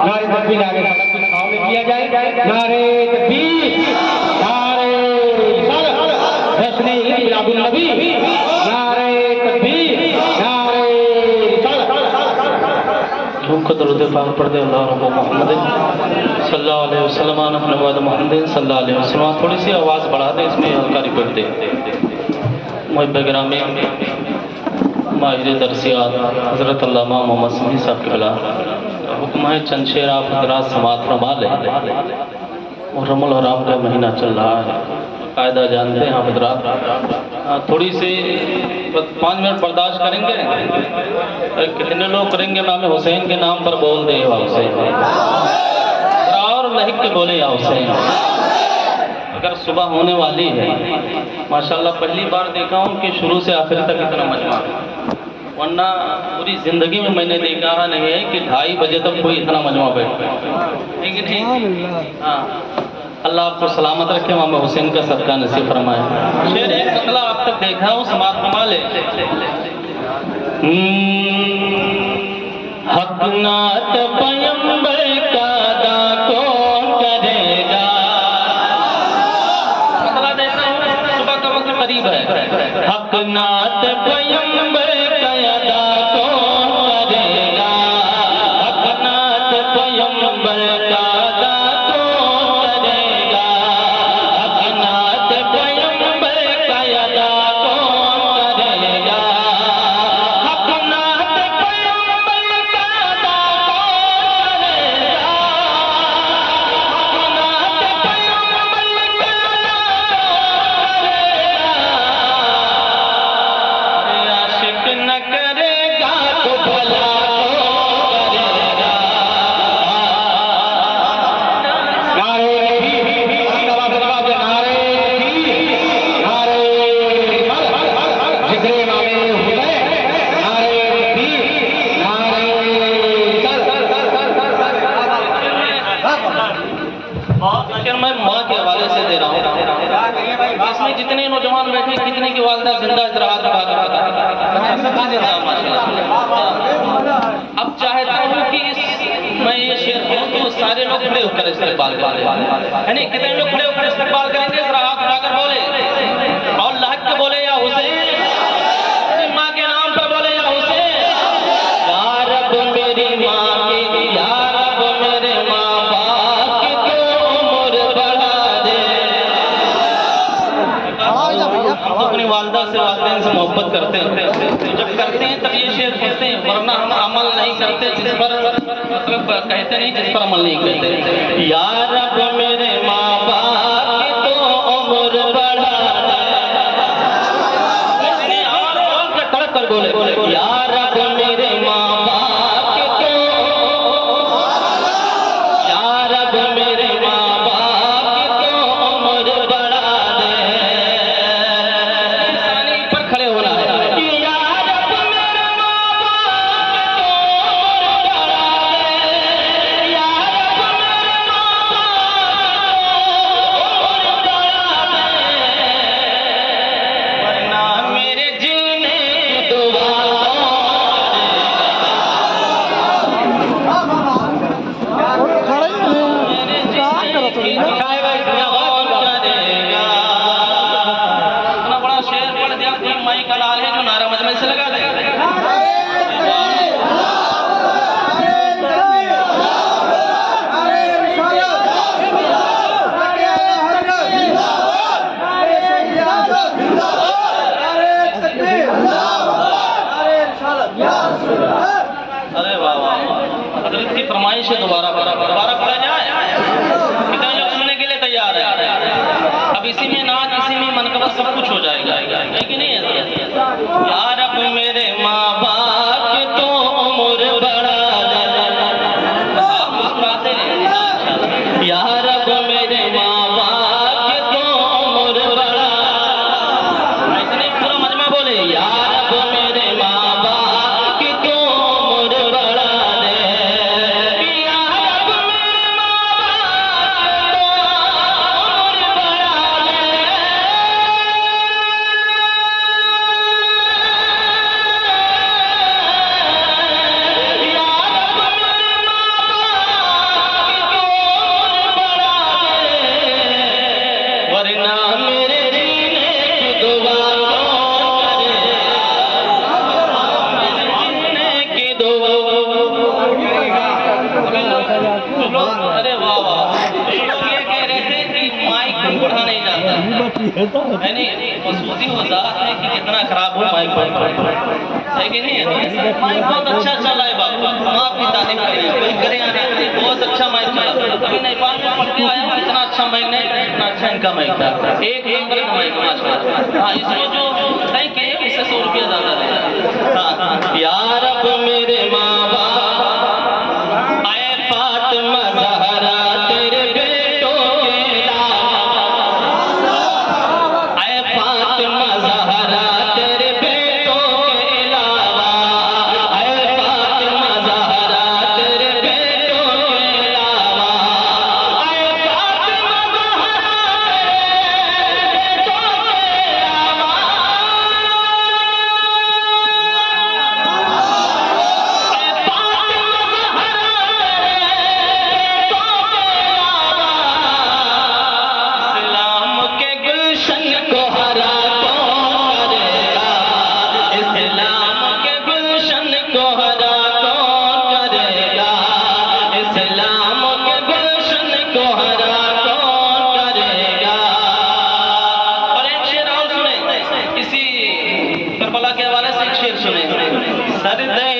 नारे तकबीर आगे सबकी छाव में किया जाए। नारे तकबीर, नारे रिसालत, जश्न ईद मिलादुन नबी, नारे तकबीर, नारे रिसालत। हमको दरूद पाक पढ़ दे अल्लाह रब्बु मोहम्मद सल्लल्लाहु अलैहि वसल्लम अपने बाद मोहम्मद सल्लल्लाहु अलैहि वसल्लम। थोड़ी सी आवाज़ बढ़ा दे, इसमें हल्कारी पढ़ दे। मुहब्ब गिरामी माहिर दरसियात हज़रत अल्लामा मोहम्मद समी साहब के खिला हुक्म है चंद शेर आप हज़रात समात फरमा लें। मुहर्रमुल हराम का महीना चल रहा है, कायदा जानते हैं आप हज़रात। थोड़ी सी 5 मिनट बर्दाश्त करेंगे। कितने लोग करेंगे नाम हुसैन के नाम पर बोल दे या हुसैन, और लहिक के बोले या हुसैन। अगर सुबह होने वाली है माशाल्लाह, पहली बार देखा हूँ कि शुरू से आखिर तक इतना मजमा, वरना पूरी ज़िंदगी में मैंने देखा नहीं है कि 2:30 बजे तक कोई इतना मजमा बैठता है। लेकिन ठीक, हाँ, अल्लाह आपको सलामत रखे, मामा हुसैन का सदका नसीब फरमाए। शेर एक मतला आप तक देखा हूँ, समात फरमा ले। हक नात पैगंबर का अदा कौन करेगा। मतला देखा हूँ, सुबह का वक्त करीब है। हक नात पैगंबर का अदा कौन करेगा, हक नात पैगंबर का अदा कौन करेगा, हक नात पैगंबर का अदा कौन करेगा, हक नात पैगंबर का अदा कौन करेगा, हक नात पैगंबर का अदा करेगा। आशिक न करेगा तो भला कौन करेगा। नारे नारे नारे जिक्र इमामे हुसैन, नारे तकबीर, नारे फिर मैं माँ के हवाले से दे रहा हूँ। इसमें जितने नौजवान बैठे, कितने की वालदा जिंदा इजरात अब चाहता हूँ कि मैं ये शेर कहूँ तो सारे लोग खड़े होकर इस्तेमाल करें, है नहीं? कितने लोग खड़े होकर इस्तेमाल करेंगे? जरा हाथ उठाकर बोले और लहक के बोले या हुसैन, माँ के नाम पर बोले या हुसैन। या रब मेरी माँ की, या रब मेरे माँ बाप की तो उम्र बढ़ा दे। हम तो अपनी वालदा से वालिदैन से मोहब्बत करते हैं, तो जब करते हैं तब ये शेर कहते हैं, वरना हम अमल नहीं करते जिस पर, मतलब कहते नहीं जिस पर अमल नहीं करते। या रब मेरे माँ बाप की तो उम्र बढ़ा दे। और तड़क कर बोले या रब मेरे माँ बाप की तो, या रब मेरे माँ बाप की तो उम्र बढ़ा दे। इंसानी पर खड़े होना है। या रब मेरे माँ बाप की तो उम्र बढ़ा दे, या रब मेरे माँ बाप की तो उम्र बढ़ा दे, वरना मेरे जीने की दुआ इतना बड़ा शेर पढ़ दिया, कोई माई का लाल है जो नारा मजमे से लगा देगा। अरे वाह वाह, हजरत की फरमाइश है, दोबारा पढ़ा जाए। कितने लोग सुनने के लिए तैयार है? अब इसी में नाच, इसी में मनकबत सब कुछ हो जाएगा, है कि नहीं है? या रब मेरे माँ बाप की तो उम्र बढ़ा दे। आप मुस्कुराते रहिए। या रब मेरे माँ बाप की तो उम्र बढ़ा, ऐसे नहीं पूरा मजमा बोले। या रब मेरे माँ बाप की तो उम्र बढ़ा दे, या रब मेरे माँ अरे वाह वाह, लोग ये कह रहे थे कि माइक को पढ़ा नहीं जाता है, नहीं मसूदी होता है कि कितना खराब हो माइक है कि नहीं। माइक बहुत अच्छा चला है बाबू, हम आपकी तारीफ करें, कोई करे या नहीं, बहुत अच्छा माइक चला। अभी नेपाल में पढ़ के आया, इतना अच्छा माइक नहीं, इतना अच्छा इनका माइक था, एक नंबर का माइक मास्टर। हाँ, इसमें जो नहीं कहे उससे 100 रुपया ज्यादा है। हाँ, यार अब मेरे माँ बाप आए फातिमा ज़हरा तेरे बेटों के अलावा, आए फातिमा ज़हरा तेरे बेटों के अलावा, आए फातिमा ज़हरा तेरे बेटों के अलावा, आए फातिमा ज़हरा तेरे बेटों के अलावा, इस्लाम के गुलशन को हरा कौन करेगा, इस्लाम के गुलशन को हरा कौन करेगा, इस्लाम के गुलशन को हरा कौन करेगा। और एक शेर और सुने, इसी करबला के हवाले से एक शेर सुने। सरदे